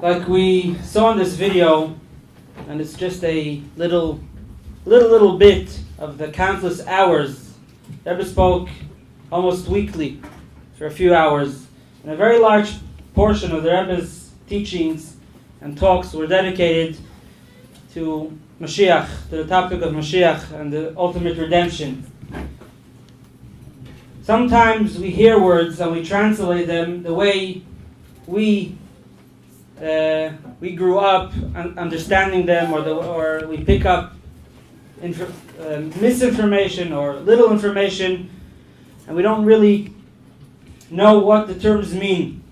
Like we saw in this video, and it's just a little bit of the countless hours. Rabbi spoke almost weekly for a few hours, and a very large portion of the Rebbe's teachings and talks were dedicated to Mashiach, to the topic of Mashiach and the ultimate redemption. Sometimes we hear words and we translate them the way we grew up understanding them, or we pick up misinformation or little information, and we don't really know what the terms mean.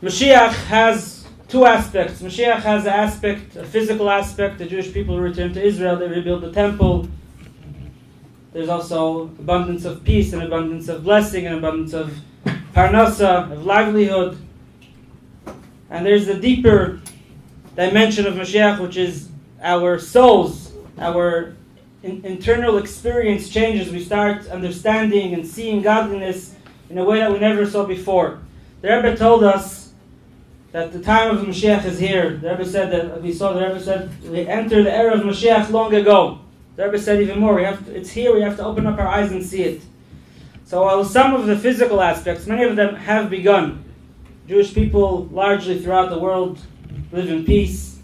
Mashiach has two aspects. Mashiach has an aspect, a physical aspect. The Jewish people return to Israel, they rebuild the temple. There's also abundance of peace and abundance of blessing and abundance of parnasa, of livelihood. And there's the deeper dimension of Mashiach, which is our souls, our internal experience changes. We start understanding and seeing godliness in a way that we never saw before. The Rebbe told us that the time of Mashiach is here. The Rebbe said that we entered the era of Mashiach long ago. The Rebbe said even more, it's here, we have to open up our eyes and see it. So while some of the physical aspects, many of them have begun. Jewish people largely throughout the world live in peace,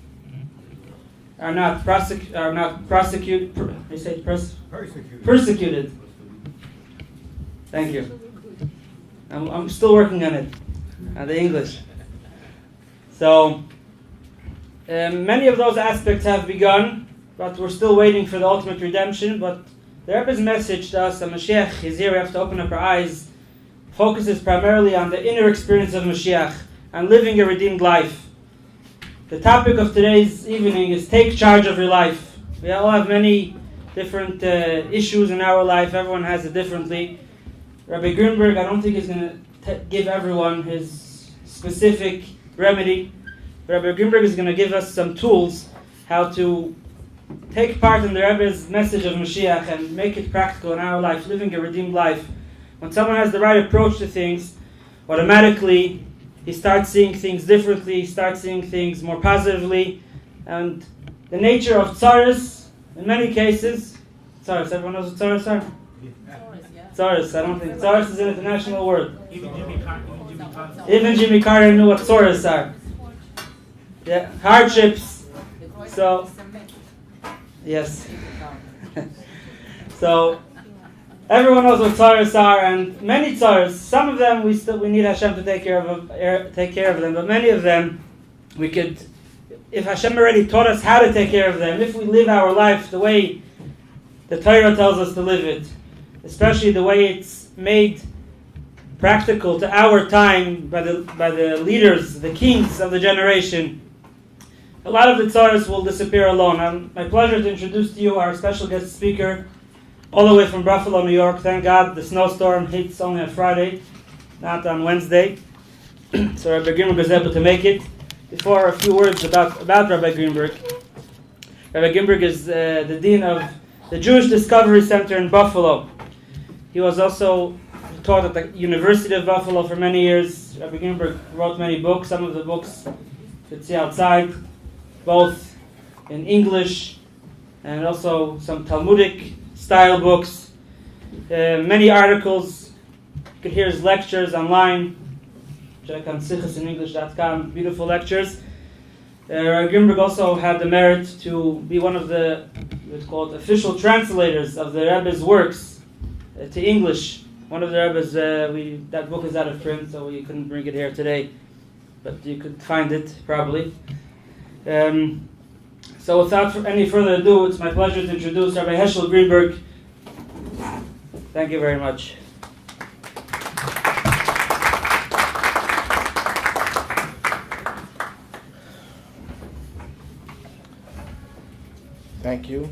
are not persecuted. Thank you. I'm still working on it, the English. So many of those aspects have begun, but we're still waiting for the ultimate redemption. But the Rebbe's message to us, that Mashiach is here, we have to open up our eyes, focuses primarily on the inner experience of Mashiach and living a redeemed life. The topic of today's evening is take charge of your life. We all have many different issues in our life. Everyone has it differently. Rabbi Greenberg, I don't think he's going to give everyone his specific remedy. Rabbi Greenberg is going to give us some tools how to take part in the Rebbe's message of Mashiach and make it practical in our life, living a redeemed life. When someone has the right approach to things, automatically he starts seeing things differently, he starts seeing things more positively. And the nature of tzaros, in many cases, tzaros, everyone knows what tzaros are? Tzaros, I don't think. Tzaros is an international word. Even Jimmy Carter knew what tzaros are. Yeah, hardships. So, yes. So, everyone knows what tzaros are, and many tzaros. Some of them we need Hashem to take care of them, but many of them we could, if Hashem already taught us how to take care of them, if we live our life the way the Torah tells us to live it, especially the way it's made practical to our time by the leaders, the kings of the generation, a lot of the tzaros will disappear alone. And my pleasure to introduce to you our special guest speaker, all the way from Buffalo, New York. Thank God the snowstorm hits only on Friday, not on Wednesday. So Rabbi Greenberg was able to make it. Before, a few words about Rabbi Greenberg. Rabbi Greenberg is the dean of the Jewish Discovery Center in Buffalo. He was also taught at the University of Buffalo for many years. Rabbi Greenberg wrote many books. Some of the books you could see outside, both in English and also some Talmudic style books, many articles. You could hear his lectures online. Check on sichasinenglish.com, beautiful lectures. Rabbi Greenberg also had the merit to be one of the, what's called, official translators of the Rebbe's works to English. One of the Rebbe's, that book is out of print, so we couldn't bring it here today, but you could find it probably. So without any further ado, it's my pleasure to introduce Rabbi Heschel Greenberg. Thank you very much. Thank you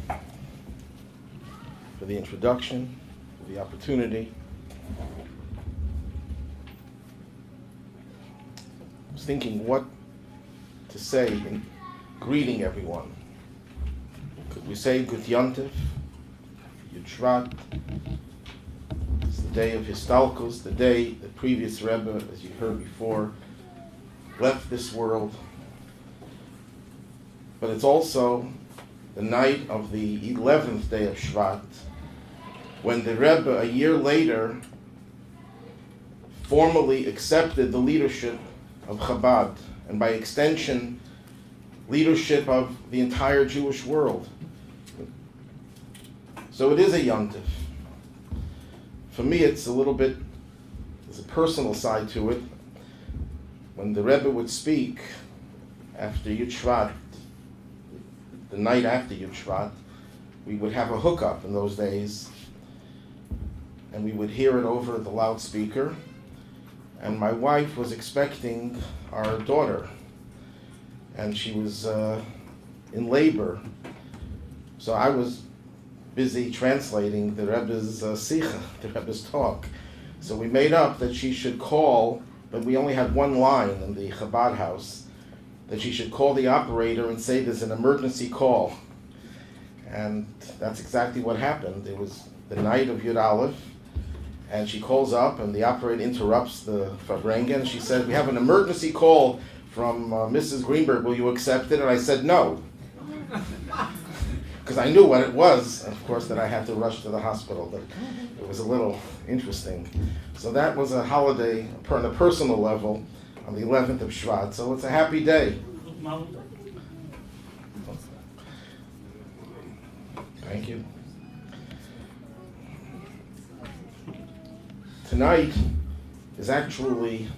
for the introduction, for the opportunity. I was thinking what to say in greeting everyone. Could we say Gut Yontif, Yud Shvat? It's the day of Histalkos, the day the previous Rebbe, as you heard before, left this world. But it's also the night of the 11th day of Shevat, when the Rebbe, a year later, formally accepted the leadership of Chabad, and by extension, leadership of the entire Jewish world. So it is a yontif. For me, it's a little bit, there's a personal side to it. When the Rebbe would speak after Yud Shvat, the night after Yud Shvat, we would have a hookup in those days, and we would hear it over the loudspeaker. And my wife was expecting our daughter, and she was in labor. So I was busy translating the Rebbe's sicha, the Rebbe's talk. So we made up that she should call, but we only had one line in the Chabad house, that she should call the operator and say there's an emergency call. And that's exactly what happened. It was the night of Yud Aleph, and she calls up, and the operator interrupts the Fabrengen, and she said, "We have an emergency call from Mrs. Greenberg, will you accept it?" And I said, "No." Because I knew what it was, and of course, that I had to rush to the hospital, but it was a little interesting. So that was a holiday on a personal level on the 11th of Shvat, so it's a happy day. Thank you. Tonight is actually,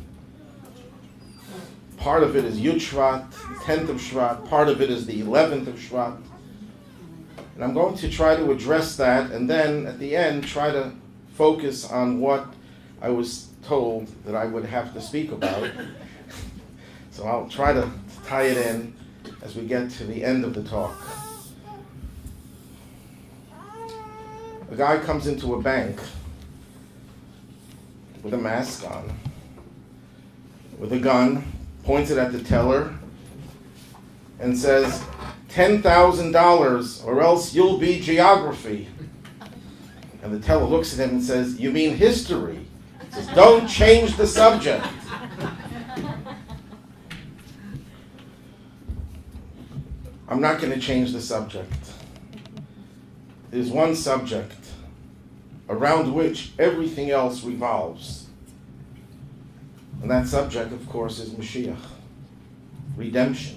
part of it is Yud Shvat, 10th of Shvat, part of it is the 11th of Shvat. And I'm going to try to address that, and then at the end try to focus on what I was told that I would have to speak about. So I'll try to tie it in as we get to the end of the talk. A guy comes into a bank with a mask on, with a gun, points it at the teller, and says, $10,000 or else you'll be geography. And the teller looks at him and says, "You mean history?" He says, "Don't change the subject." I'm not going to change the subject. There's one subject around which everything else revolves. And that subject, of course, is Mashiach, redemption.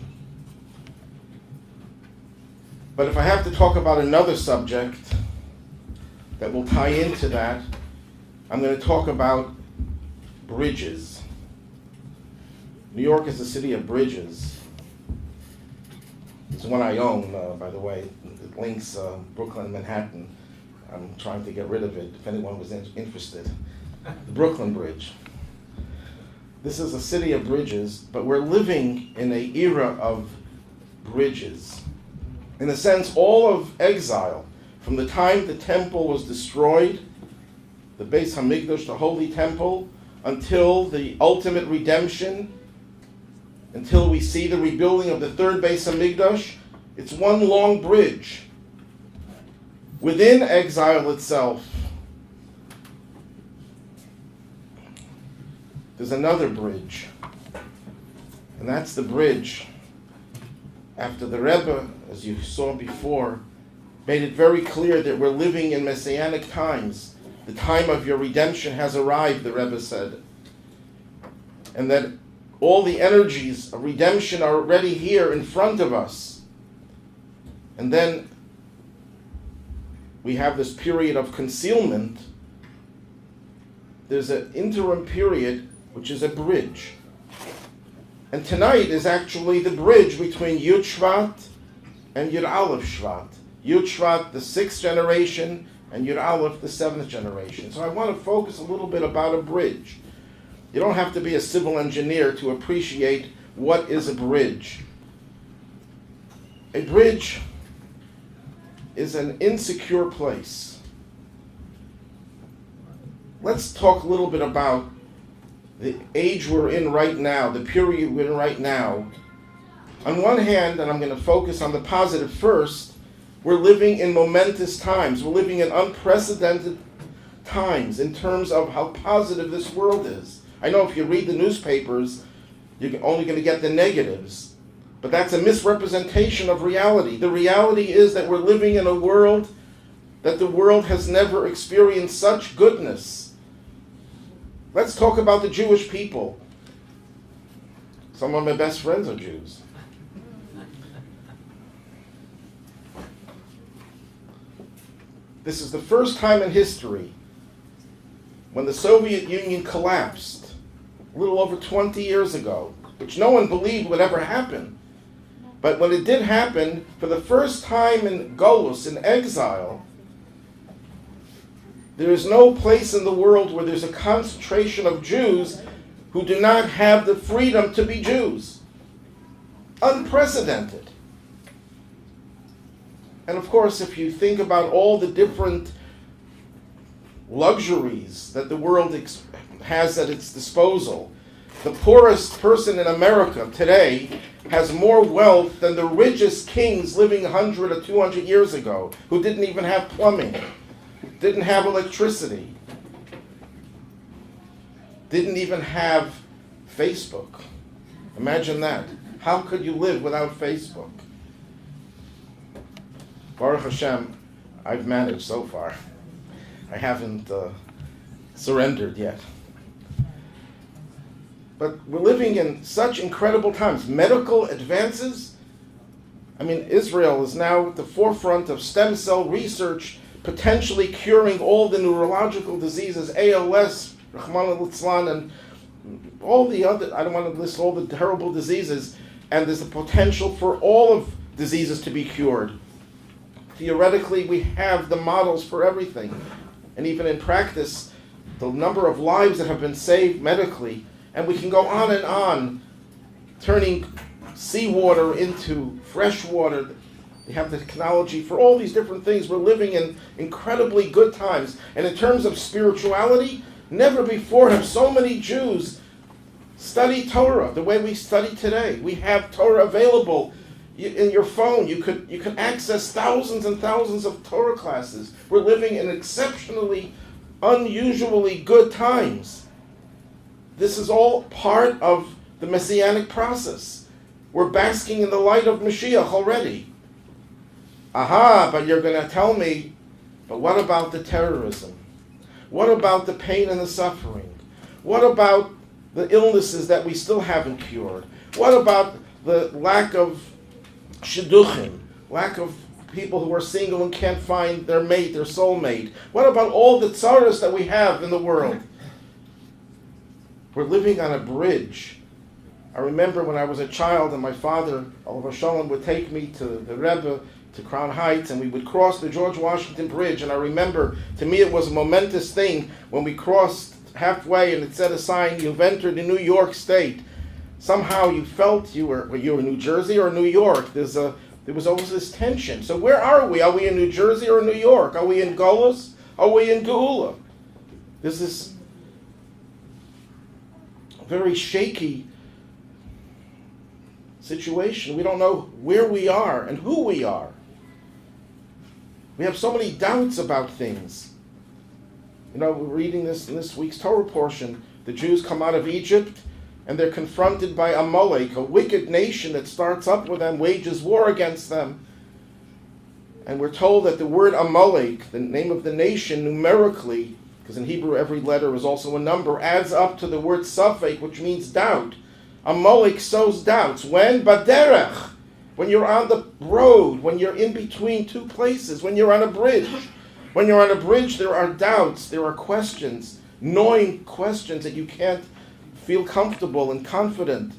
But if I have to talk about another subject that will tie into that, I'm going to talk about bridges. New York is a city of bridges. It's one I own, by the way. It links Brooklyn and Manhattan. I'm trying to get rid of it if anyone was interested. The Brooklyn Bridge. This is a city of bridges, but we're living in an era of bridges. In a sense, all of exile, from the time the temple was destroyed, the Beis Hamikdash, the Holy Temple, until the ultimate redemption, until we see the rebuilding of the third Beis Hamikdash, it's one long bridge. Within exile itself, there's another bridge. And that's the bridge after the Rebbe, as you saw before, made it very clear that we're living in Messianic times. The time of your redemption has arrived, the Rebbe said. And that all the energies of redemption are already here in front of us. And then we have this period of concealment. There's an interim period, which is a bridge. And tonight is actually the bridge between Yud Shvat and Yud Aleph Shvat. Yud Shvat, the 6th generation, and Yud Aleph, the 7th generation. So I want to focus a little bit about a bridge. You don't have to be a civil engineer to appreciate what is a bridge. A bridge is an insecure place. Let's talk a little bit about the age we're in right now, the period we're in right now. On one hand, and I'm going to focus on the positive first, we're living in momentous times. We're living in unprecedented times in terms of how positive this world is. I know if you read the newspapers, You're only going to get the negatives. But that's a misrepresentation of reality. The reality is that we're living in a world that the world has never experienced such goodness. Let's talk about the Jewish people. Some of my best friends are Jews. This is the first time in history when the Soviet Union collapsed, a little over 20 years ago, which no one believed would ever happen. But when it did happen, for the first time in Golus, in exile, there is no place in the world where there's a concentration of Jews who do not have the freedom to be Jews. Unprecedented. And of course, if you think about all the different luxuries that the world has at its disposal, the poorest person in America today has more wealth than the richest kings living 100 or 200 years ago, who didn't even have plumbing, didn't have electricity, didn't even have Facebook. Imagine that. How could you live without Facebook? Baruch Hashem, I've managed so far. I haven't surrendered yet. But we're living in such incredible times. Medical advances. I mean, Israel is now at the forefront of stem cell research, potentially curing all the neurological diseases, ALS, Rahman al-Islan, and all the other, I don't want to list all the terrible diseases, and there's a potential for all of diseases to be cured. Theoretically, we have the models for everything. And even in practice, the number of lives that have been saved medically, and we can go on, turning seawater into fresh water. They have the technology for all these different things. We're living in incredibly good times. And in terms of spirituality, never before have so many Jews studied Torah the way we study today. We have Torah available in your phone. You can access thousands and thousands of Torah classes. We're living in exceptionally, unusually good times. This is all part of the Messianic process. We're basking in the light of Mashiach already. Aha, but you're going to tell me, but what about the terrorism? What about the pain and the suffering? What about the illnesses that we still haven't cured? What about the lack of shidduchim, lack of people who are single and can't find their mate, their soulmate? What about all the tzaras that we have in the world? We're living on a bridge. I remember when I was a child and my father, Oliver Shalom, would take me to the Rebbe, to Crown Heights, and we would cross the George Washington Bridge. And I remember, to me it was a momentous thing when we crossed halfway and it said a sign, "You've entered the New York State." Somehow you felt you were in New Jersey or New York. There was always this tension. So where are we? Are we in New Jersey or New York? Are we in Golus? Are we in Geula? There's this very shaky situation. We don't know where we are and who we are. We have so many doubts about things. You know, we're reading this in this week's Torah portion. The Jews come out of Egypt and they're confronted by Amalek, a wicked nation that starts up with them, wages war against them. And we're told that the word Amalek, the name of the nation numerically, because in Hebrew every letter is also a number, adds up to the word Safek, which means doubt. Amalek sows doubts. When? Baderech. When you're on the road, when you're in between two places, when you're on a bridge. When you're on a bridge, there are doubts, there are questions, gnawing questions that you can't feel comfortable and confident.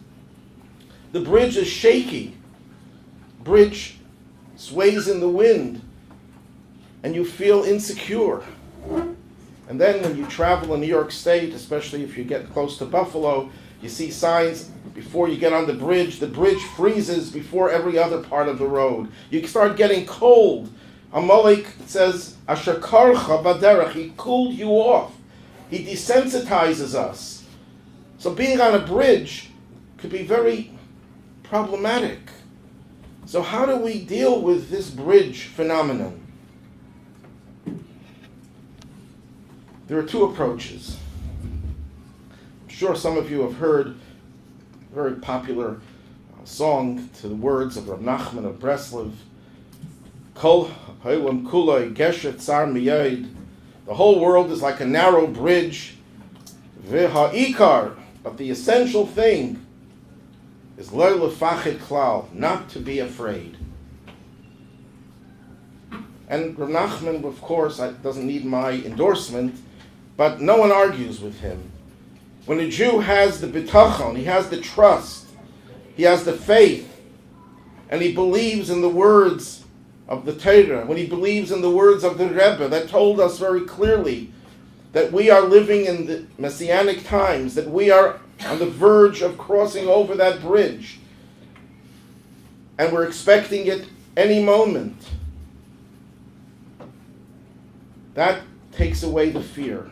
The bridge is shaky. Bridge sways in the wind, and you feel insecure. And then when you travel in New York State, especially if you get close to Buffalo, you see signs before you get on the bridge freezes before every other part of the road. You start getting cold. Amalek says, Asher karcha baderech, he cooled you off. He desensitizes us. So being on a bridge could be very problematic. So how do we deal with this bridge phenomenon? There are two approaches. I'm sure some of you have heard very popular song to the words of Rav Nachman of Breslov. Kol ha'olam kuloi geshet tsar miyod. The whole world is like a narrow bridge. V'ha'ikar, but the essential thing is lo lefachid klal, not to be afraid. And Rav Nachman, of course, doesn't need my endorsement, but no one argues with him. When a Jew has the bitachon, he has the trust, he has the faith, and he believes in the words of the Torah, when he believes in the words of the Rebbe that told us very clearly that we are living in the Messianic times, that we are on the verge of crossing over that bridge, and we're expecting it any moment, that takes away the fear.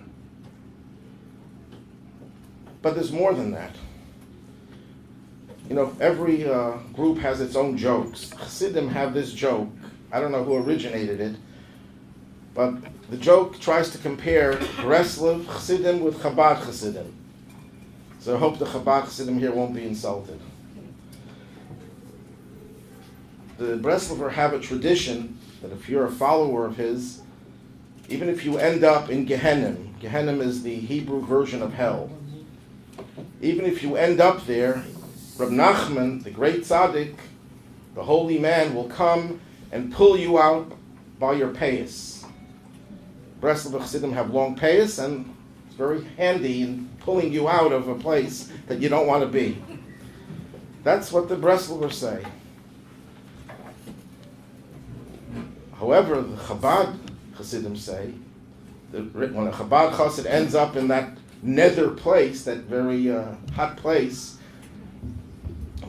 But there's more than that. You know, every group has its own jokes. Chassidim have this joke. I don't know who originated it, but the joke tries to compare Breslov Chassidim with Chabad Chassidim. So I hope the Chabad Chassidim here won't be insulted. The Breslover have a tradition that if you're a follower of his, even if you end up in Gehenim, Gehenim is the Hebrew version of hell, even if you end up there, Reb Nachman, the great tzaddik, the holy man, will come and pull you out by your payas. Breslov Chassidim have long payas, and it's very handy in pulling you out of a place that you don't want to be. That's what the Breslovers say. However, the Chabad Chassidim say that when a Chabad Chassid ends up in that nether place, that very hot place,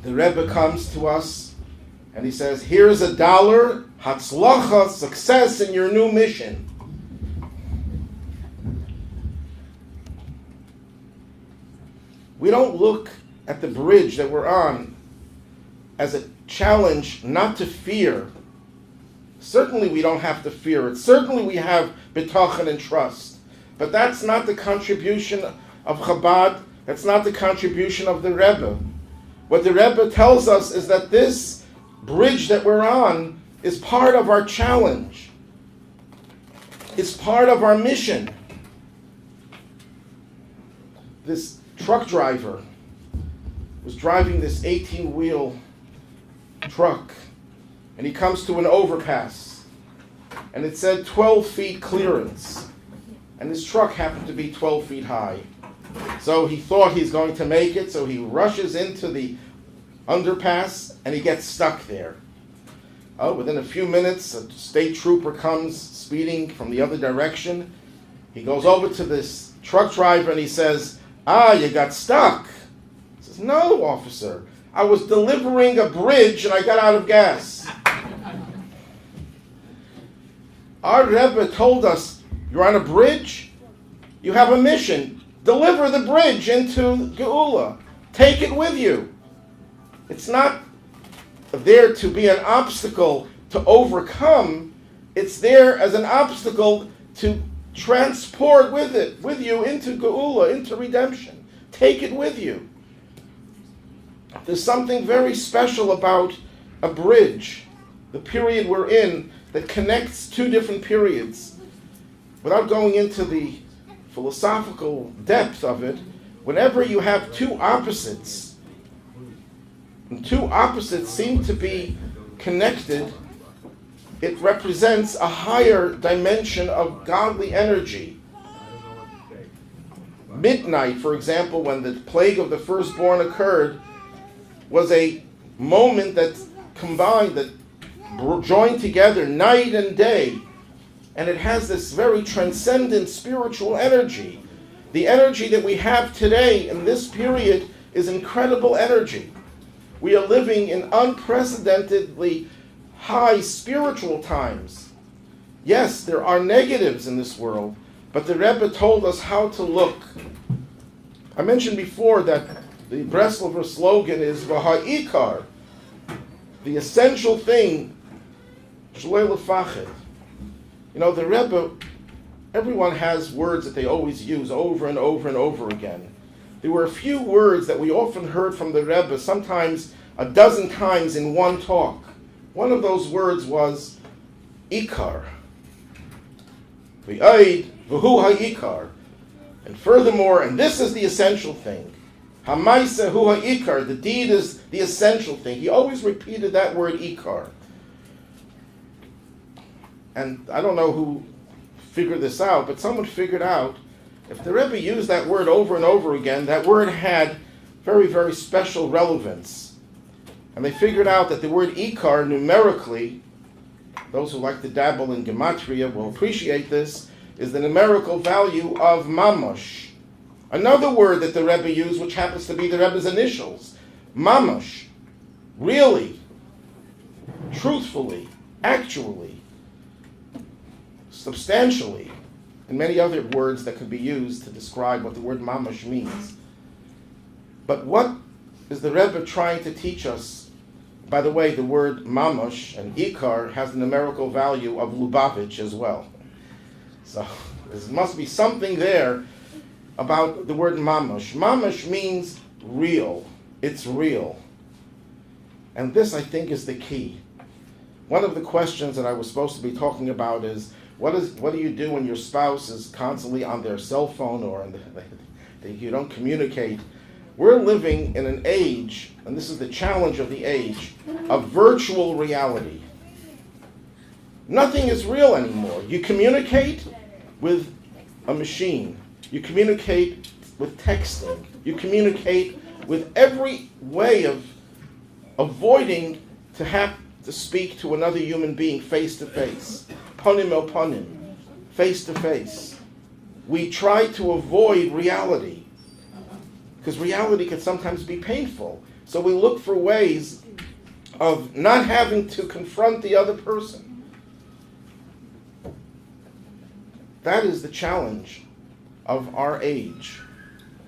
the Rebbe comes to us and he says, here's $1, Hatzlacha, success in your new mission. We don't look at the bridge that we're on as a challenge not to fear. Certainly we don't have to fear it. Certainly we have bitachon and trust. But that's not the contribution of Chabad. That's not the contribution of the Rebbe. What the Rebbe tells us is that this bridge that we're on is part of our challenge. It's part of our mission. This truck driver was driving this 18-wheel truck, and he comes to an overpass, and it said 12 feet clearance, and his truck happened to be 12 feet high. So he thought he's going to make it, so he rushes into the underpass, and he gets stuck there. Within a few minutes, a state trooper comes speeding from the other direction. He goes over to this truck driver, and he says, you got stuck. He says, no, officer. I was delivering a bridge, and I got out of gas. Our Rebbe told us, you're on a bridge, you have a mission. Deliver the bridge into Geula. Take it with you. It's not there to be an obstacle to overcome. It's there as an obstacle to transport with you into Geula, into redemption. Take it with you. There's something very special about a bridge, the period we're in, that connects two different periods. Without going into the philosophical depth of it, whenever you have two opposites, and two opposites seem to be connected, it represents a higher dimension of godly energy. Midnight, for example, when the plague of the firstborn occurred, was a moment that combined, that joined together night and day, and it has this very transcendent spiritual energy. The energy that we have today in this period is incredible energy. We are living in unprecedentedly high spiritual times. Yes, there are negatives in this world, but the Rebbe told us how to look. I mentioned before that the Breslover slogan is V'ha'ikar, the essential thing, Shloi Lefachid. You know, the Rebbe, everyone has words that they always use over and over and over again. there were a few words that we often heard from the Rebbe, sometimes a dozen times in one talk. One of those words was Ikar. V'ayid v'hu ha'ikar. And furthermore, and this is the essential thing, Hamaisa hu ha'ikar, the deed is the essential thing. He always repeated that word Ikar. And I don't know who figured this out, but someone figured out if the Rebbe used that word over and over again, that word had very, very special relevance. And they figured out that the word Ikar numerically, those who like to dabble in gematria will appreciate this, is the numerical value of mamash. Another word that the Rebbe used, which happens to be the Rebbe's initials, mamash, really, truthfully, actually, substantially, and many other words that could be used to describe what the word mamash means. But what is the Rebbe trying to teach us? By the way, the word mamash and ikar has the numerical value of Lubavitch as well. So there must be something there about the word mamash. Mamash means real. It's real. And this, I think, is the key. One of the questions that I was supposed to be talking about is, what do you do when your spouse is constantly on their cell phone or you don't communicate? We're living in an age, and this is the challenge of the age, of virtual reality. Nothing is real anymore. You communicate with a machine. You communicate with texting. You communicate with every way of avoiding to have to speak to another human being face to face. Ponim el ponim, face to face. We try to avoid reality because reality can sometimes be painful. So we look for ways of not having to confront the other person. That is the challenge of our age.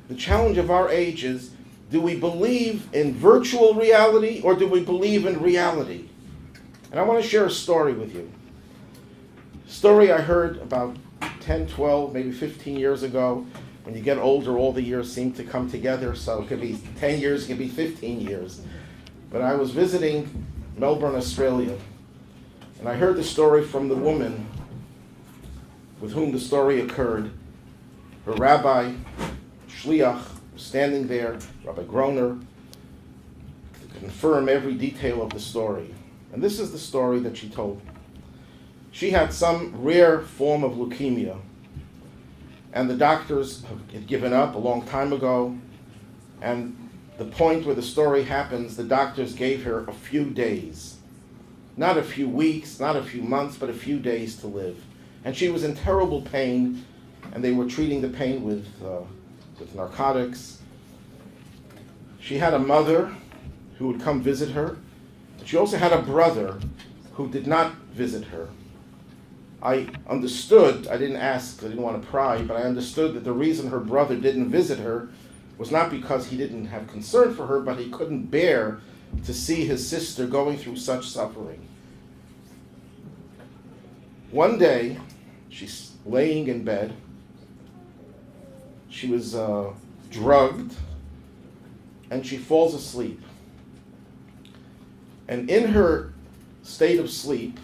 The challenge of our age is, do we believe in virtual reality or do we believe in reality? And I want to share a story with you. A story I heard about 10, 12, maybe 15 years ago. When you get older, all the years seem to come together, so it could be 10 years, it could be 15 years. But I was visiting Melbourne, Australia, and I heard the story from the woman with whom the story occurred. Her rabbi, shliach, was standing there, Rabbi Groner, to confirm every detail of the story. And this is the story that she told. She had some rare form of leukemia, and the doctors had given up a long time ago, and the point where the story happens, the doctors gave her a few days. Not a few weeks, not a few months, but a few days to live. And she was in terrible pain, and they were treating the pain with narcotics. She had a mother who would come visit her. She also had a brother who did not visit her. I understood, I didn't ask, I didn't want to pry, but I understood that the reason her brother didn't visit her was not because he didn't have concern for her, but he couldn't bear to see his sister going through such suffering. One day, she's laying in bed. She was drugged, and she falls asleep. And in her state of sleep,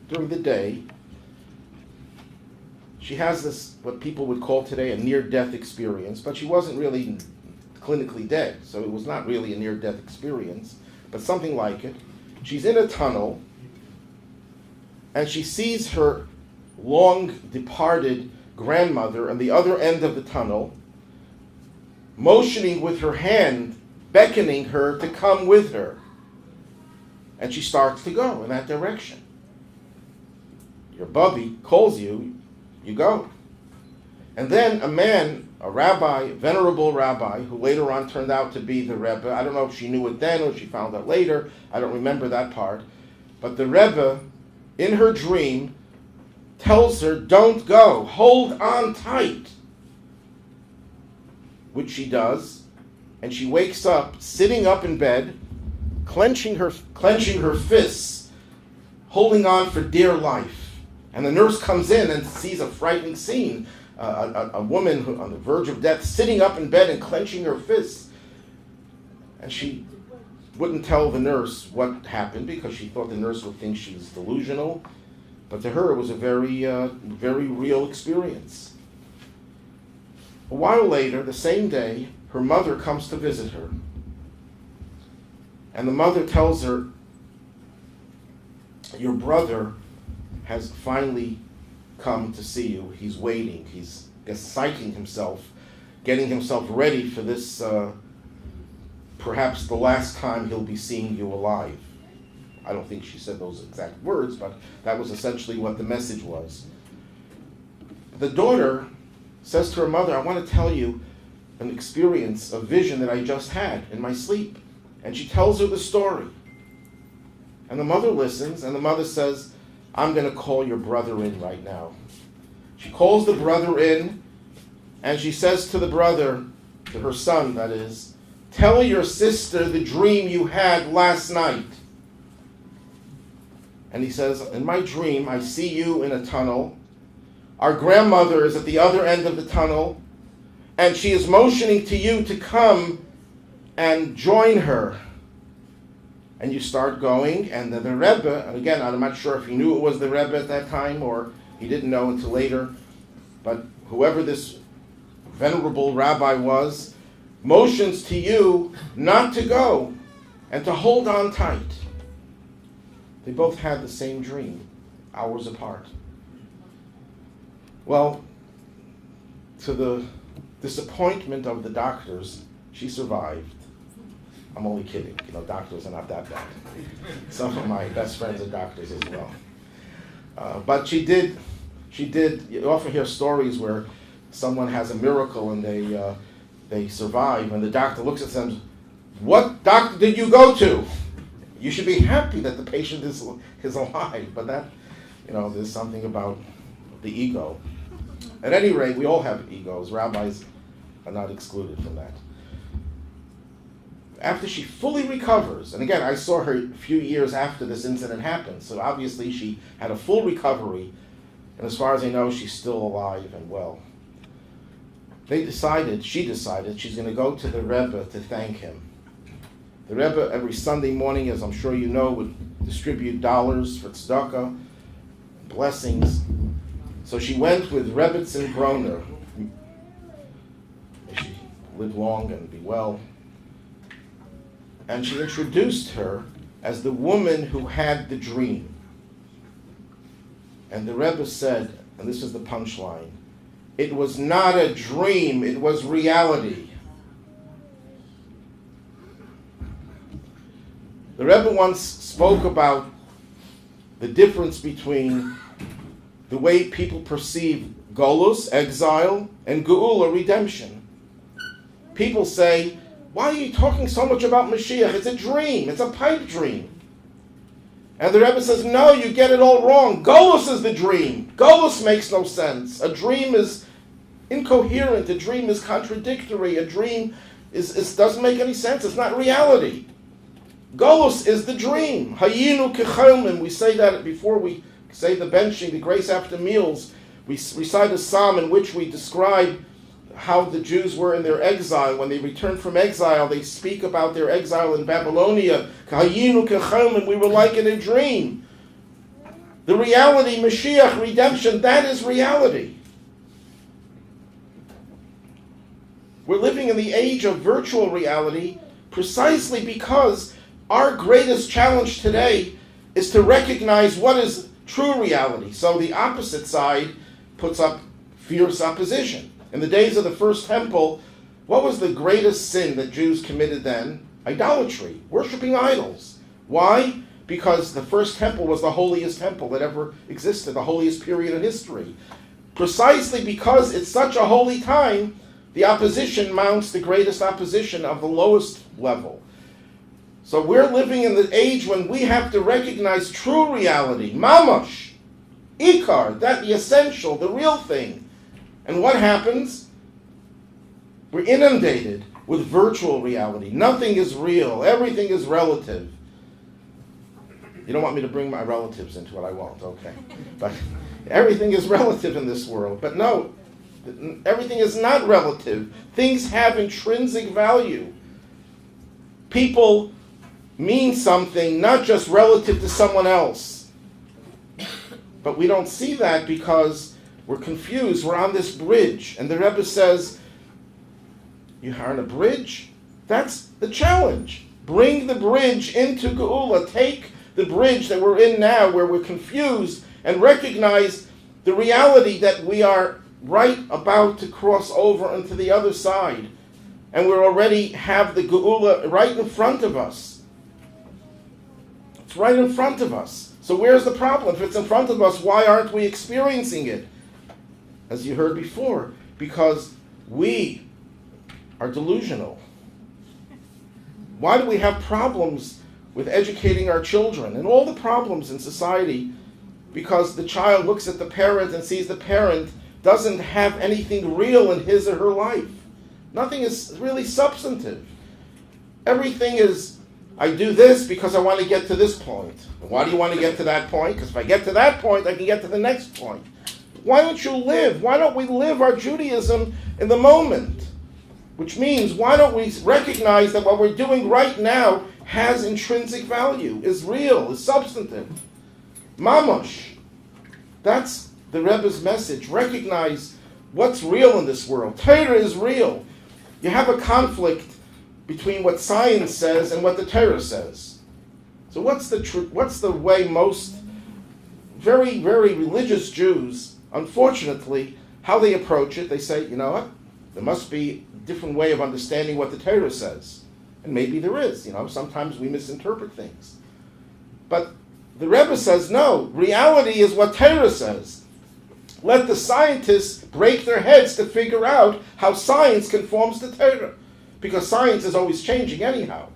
during the day, she has this, what people would call today, a near-death experience, but she wasn't really clinically dead, so it was not really a near-death experience, but something like it. She's in a tunnel, and she sees her long-departed grandmother on the other end of the tunnel, motioning with her hand, beckoning her to come with her. And she starts to go in that direction. Your bubby calls you, you go. And then a man, a rabbi, venerable rabbi, who later on turned out to be the Rebbe, I don't know if she knew it then or if she found out later, I don't remember that part, but the Rebbe, in her dream, tells her, don't go, hold on tight. Which she does, and she wakes up, sitting up in bed, clenching her fists, holding on for dear life. And the nurse comes in and sees a frightening scene. a woman who, on the verge of death, sitting up in bed and clenching her fists. And she wouldn't tell the nurse what happened because she thought the nurse would think she was delusional. But to her, it was a very, very real experience. A while later, the same day, her mother comes to visit her. And the mother tells her, your brother has finally come to see you. He's waiting. He's psyching himself, getting himself ready for this, perhaps the last time he'll be seeing you alive. I don't think she said those exact words, but that was essentially what the message was. The daughter says to her mother, I want to tell you an experience, a vision that I just had in my sleep. And she tells her the story. And the mother listens, and the mother says, I'm going to call your brother in right now. She calls the brother in, and she says to the brother, to her son that is, tell your sister the dream you had last night. And he says, in my dream, I see you in a tunnel. Our grandmother is at the other end of the tunnel, and she is motioning to you to come and join her. And you start going, and the Rebbe, and again, I'm not sure if he knew it was the Rebbe at that time, or he didn't know until later, but whoever this venerable rabbi was, motions to you not to go, and to hold on tight. They both had the same dream, hours apart. Well, to the disappointment of the doctors, she survived. I'm only kidding. Doctors are not that bad. Some of my best friends are doctors as well. But she did. You often hear stories where someone has a miracle and they survive, and the doctor looks at them, what doctor did you go to? You should be happy that the patient is alive, but that, there's something about the ego. At any rate, we all have egos. Rabbis are not excluded from that. After she fully recovers, and again, I saw her a few years after this incident happened, so obviously she had a full recovery, and as far as I know, she's still alive and well. She decided she's going to go to the Rebbe to thank him. The Rebbe, every Sunday morning, as I'm sure you know, would distribute dollars for tzedakah, blessings. So she went with Rebbitzin Broner. May she live long and be well. And she introduced her as the woman who had the dream. And the Rebbe said, and this is the punchline, it was not a dream, it was reality. The Rebbe once spoke about the difference between the way people perceive Golus, exile, and Geula, redemption. People say, why are you talking so much about Mashiach? It's a dream. It's a pipe dream. And the Rebbe says, no, you get it all wrong. Golus is the dream. Golus makes no sense. A dream is incoherent. A dream is contradictory. A dream doesn't make any sense. It's not reality. Golus is the dream. Hayinu kechelmim. We say that before we say the benching, the grace after meals. We recite a psalm in which we describe how the Jews were in their exile. When they returned from exile, they speak about their exile in Babylonia. Hayinu kechelmim. We were like in a dream. The reality, Mashiach, redemption, that is reality. We're living in the age of virtual reality precisely because our greatest challenge today is to recognize what is true reality. So the opposite side puts up fierce opposition. In the days of the first temple, what was the greatest sin that Jews committed then? Idolatry, worshiping idols. Why? Because the first temple was the holiest temple that ever existed, the holiest period in history. Precisely because it's such a holy time, the opposition mounts the greatest opposition of the lowest level. So we're living in the age when we have to recognize true reality, mamash, ikar, that the essential, the real thing. And what happens? We're inundated with virtual reality. Nothing is real. Everything is relative. You don't want me to bring my relatives into it, I won't, okay. But everything is relative in this world. But no, Everything is not relative. Things have intrinsic value. People mean something not just relative to someone else. But we don't see that because we're confused. We're on this bridge. And the Rebbe says, you are on a bridge? That's the challenge. Bring the bridge into Geula. Take the bridge that we're in now where we're confused and recognize the reality that we are right about to cross over into the other side. And we already have the Geula right in front of us. It's right in front of us. So where's the problem? If it's in front of us, why aren't we experiencing it? As you heard before, because we are delusional. Why do we have problems with educating our children and all the problems in society? Because the child looks at the parent and sees the parent doesn't have anything real in his or her life. Nothing is really substantive. Everything is, I do this because I want to get to this point. Why do you want to get to that point? Because if I get to that point, I can get to the next point. Why don't you live? Why don't we live our Judaism in the moment? Which means, why don't we recognize that what we're doing right now has intrinsic value, is real, is substantive. Mamash. That's the Rebbe's message. Recognize what's real in this world. Torah is real. You have a conflict between what science says and what the Torah says. So what's the way most very, very religious Jews, unfortunately, how they approach it? They say, you know what? There must be a different way of understanding what the Torah says. And maybe there is. Sometimes we misinterpret things. But the Rebbe says, no, reality is what Torah says. Let the scientists break their heads to figure out how science conforms to Torah. Because science is always changing anyhow.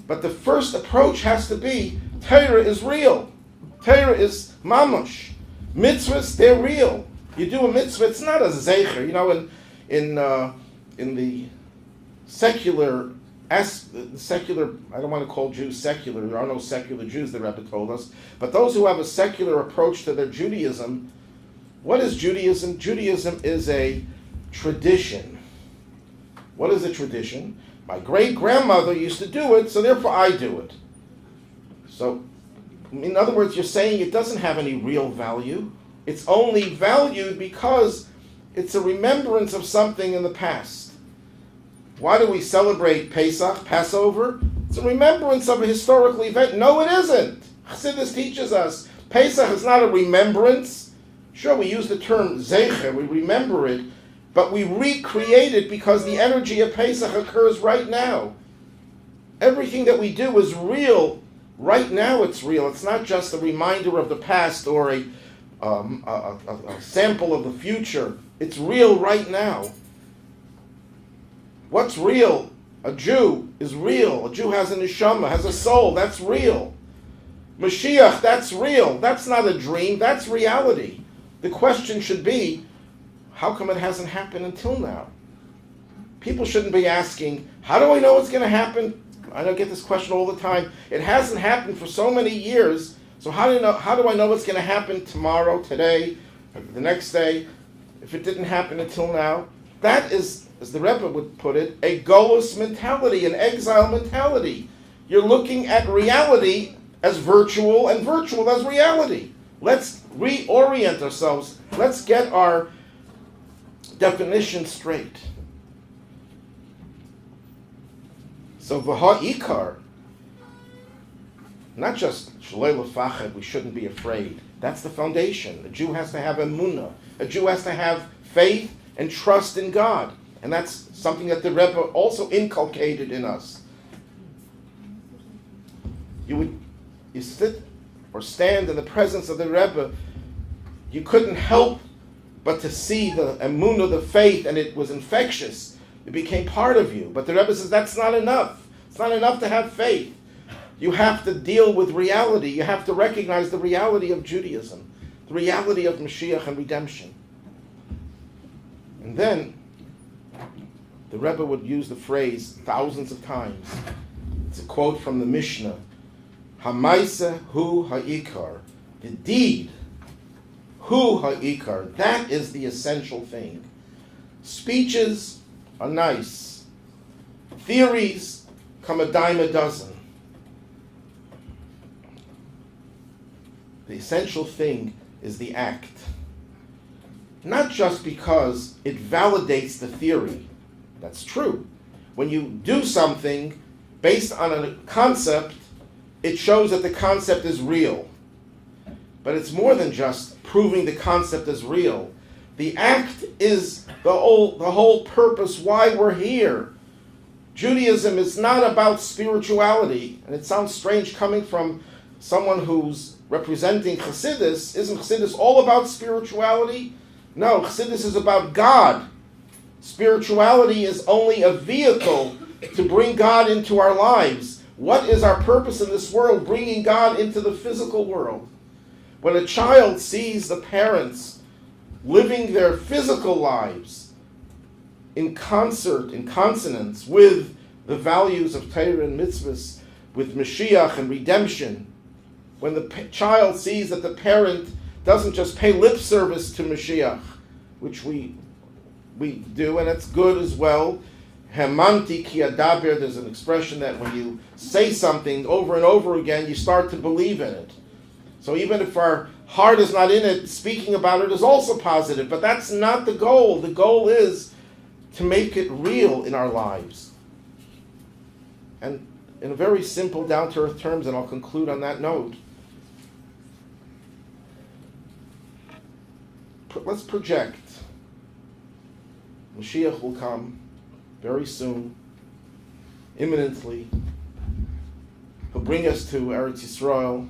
But the first approach has to be, Torah is real. Torah is mamash. Mitzvahs, they're real. You do a mitzvah, it's not a zecher. In the secular, I don't want to call Jews secular. There are no secular Jews, the Rebbe told us. But those who have a secular approach to their Judaism, what is Judaism? Judaism is a tradition. What is a tradition? My great-grandmother used to do it, so therefore I do it. So, in other words, you're saying it doesn't have any real value. It's only valued because it's a remembrance of something in the past. Why do we celebrate Pesach, Passover? It's a remembrance of a historical event. No, it isn't. Chassidus teaches us Pesach is not a remembrance. Sure, we use the term zecher, we remember it, but we recreate it because the energy of Pesach occurs right now. Everything that we do is real. Right now it's real. It's not just a reminder of the past or a sample of the future. It's real right now. What's real? A Jew is real. A Jew has a neshama, has a soul. That's real. Mashiach, that's real. That's not a dream. That's reality. The question should be, how come it hasn't happened until now? People shouldn't be asking, how do I know what's going to happen? I don't get this question all the time. It hasn't happened for so many years, so how do I know what's going to happen tomorrow, today, the next day, if it didn't happen until now? That is, as the Rebbe would put it, a golus mentality, an exile mentality. You're looking at reality as virtual and virtual as reality. Let's reorient ourselves. Let's get our definition straight. So v'ha'ikar, not just shalei l'fachad, we shouldn't be afraid. That's the foundation. A Jew has to have emunah. A Jew has to have faith and trust in God. And that's something that the Rebbe also inculcated in us. You sit or stand in the presence of the Rebbe, you couldn't help but to see the emunah, the faith, and it was infectious. It became part of you. But the Rebbe says that's not enough. It's not enough to have faith. You have to deal with reality. You have to recognize the reality of Judaism, the reality of Mashiach and redemption. And then the Rebbe would use the phrase thousands of times. It's a quote from the Mishnah. Hamaisa hu ha'ikar. The deed Hu ha'ikar. That is the essential thing. Speeches are nice. Theories come a dime a dozen. The essential thing is the act. Not just because it validates the theory. That's true. When you do something based on a concept, it shows that the concept is real. But it's more than just proving the concept is real. The act is the whole purpose why we're here. Judaism is not about spirituality. And it sounds strange coming from someone who's representing Chassidus. Isn't Chassidus all about spirituality? No, Chassidus is about God. Spirituality is only a vehicle to bring God into our lives. What is our purpose in this world? Bringing God into the physical world. When a child sees the parents living their physical lives in concert, in consonance with the values of Torah and mitzvahs, with Mashiach and redemption, when the child sees that the parent doesn't just pay lip service to Mashiach, which we do, and it's good as well. Hemanti ki adaber, there's an expression that when you say something over and over again, you start to believe in it. So even if our heart is not in it, speaking about it is also positive, but that's not the goal. The goal is to make it real in our lives. And in a very simple, down-to-earth terms, and I'll conclude on that note, let's project. Mashiach will come very soon, imminently. He'll bring us to Eretz Yisrael,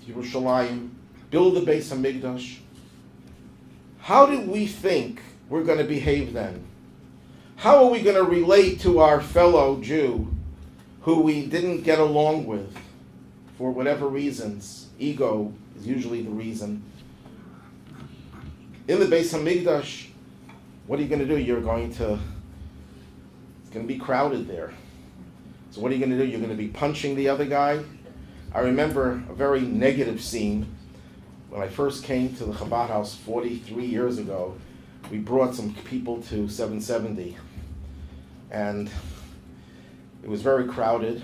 to Yerushalayim, build the Beis HaMikdash. How do we think we're going to behave then? How are we going to relate to our fellow Jew who we didn't get along with for whatever reasons? Ego is usually the reason. In the Beis HaMikdash, what are you going to do? It's going to be crowded there. So what are you going to do? You're going to be punching the other guy? I remember a very negative scene when I first came to the Chabad house 43 years ago. We brought some people to 770, and it was very crowded.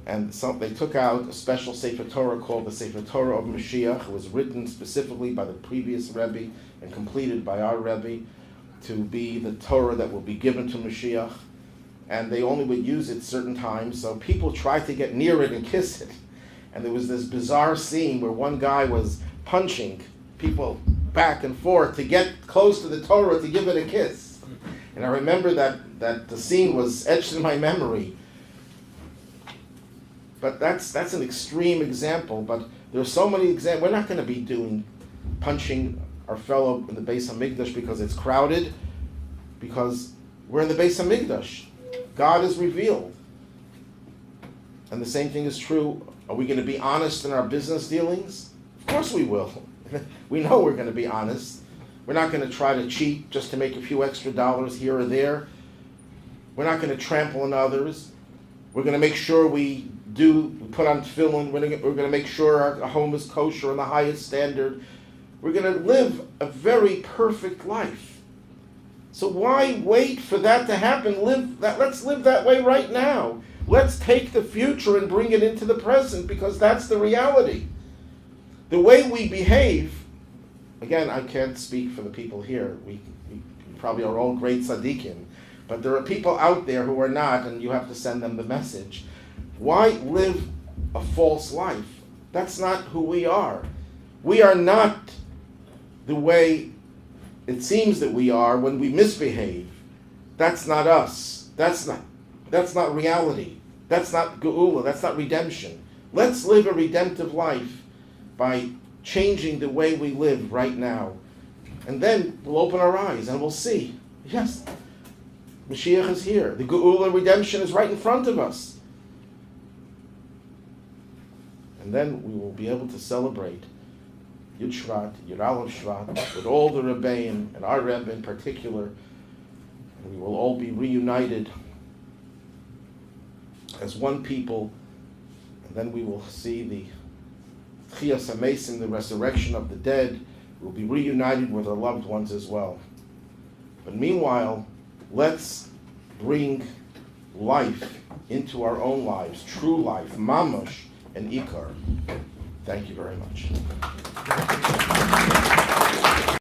And they took out a special Sefer Torah called the Sefer Torah of Mashiach. It was written specifically by the previous Rabbi and completed by our Rabbi to be the Torah that will be given to Mashiach. And they only would use it certain times, so people tried to get near it and kiss it. And there was this bizarre scene where one guy was punching people back and forth to get close to the Torah to give it a kiss. And I remember that the scene was etched in my memory. But that's an extreme example, but there's so many examples. We're not going to be punching our fellow in the Beis HaMikdash because it's crowded, because we're in the Beis HaMikdash. God is revealed. And the same thing is true. Are we going to be honest in our business dealings? Of course we will. We know we're going to be honest. We're not going to try to cheat just to make a few extra dollars here or there. We're not going to trample on others. We're going to make sure we put on tefillin. We're going to make sure our home is kosher on the highest standard. We're going to live a very perfect life. So why wait for that to happen? Let's live that way right now. Let's take the future and bring it into the present, because that's the reality. The way we behave, again, I can't speak for the people here. We probably are all great tzaddikim, but there are people out there who are not, and you have to send them the message. Why live a false life? That's not who we are. We are not the way it seems that we are when we misbehave. That's not us. That's not reality. That's not geula. That's not redemption. Let's live a redemptive life by changing the way we live right now. And then we'll open our eyes and we'll see, yes, Mashiach is here. The geula redemption is right in front of us. And then we will be able to celebrate Yud Shvat, Yud Aleph Shvat, with all the Rebbeim, and our Rebbe in particular. And we will all be reunited as one people, and then we will see the Tchias HaMesim, the resurrection of the dead, We'll be reunited with our loved ones as well. But meanwhile, let's bring life into our own lives, true life, mamash and ikar. Thank you very much.